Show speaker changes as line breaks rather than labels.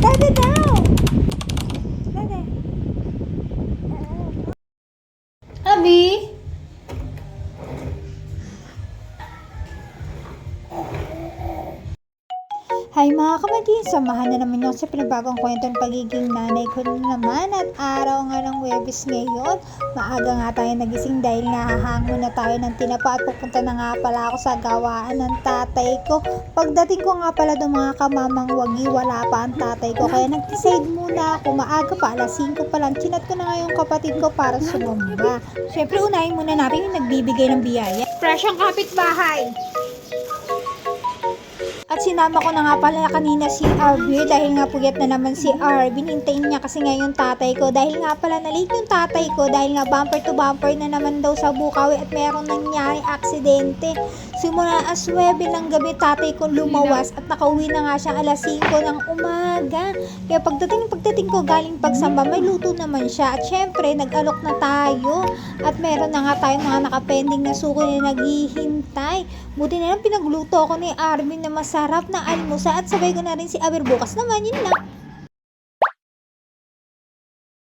Dada daw! Dada. Abi? Hi mga kapatid, samahan na naman yung sa pinabagong kwento ng pagiging nanay ko na naman at araw nga ng Huwebes ngayon. Maaga nga tayo nagising dahil nahahango na tayo ng tinapa at pupunta na nga pala ako sa gawaan ng tatay ko. Pagdating ko nga pala doon mga kamamang wagi, wala pa ang tatay ko kaya nag-decide muna ako, maaga pa, alas 5 pa lang. Chinat ko na nga yung kapatid ko para sumamba. Siyempre unahin muna natin yung nagbibigay ng biyaya. Fresh ang kapitbahay! At sinama ko na nga pala kanina si Arvin dahil nga puyat na naman si Arvin. Hintayin niya kasi nga yung tatay ko dahil nga pala nalate yung tatay ko dahil nga bumper to bumper na naman daw sa Bukawi at merong nangyari aksidente. Simula as 9 ng gabi tatay ko lumawas at nakauwi na nga siya alas 5 ng umaga. Kaya pagdating ko galing pagsamba may luto naman siya at syempre nag-alok na tayo at meron na nga tayong mga nakapending na suko na naghihintay. Buti na lang pinagluto ako ni Arvin na masarap na almusa at sabay ko na rin si Aber bukas naman, yun lang.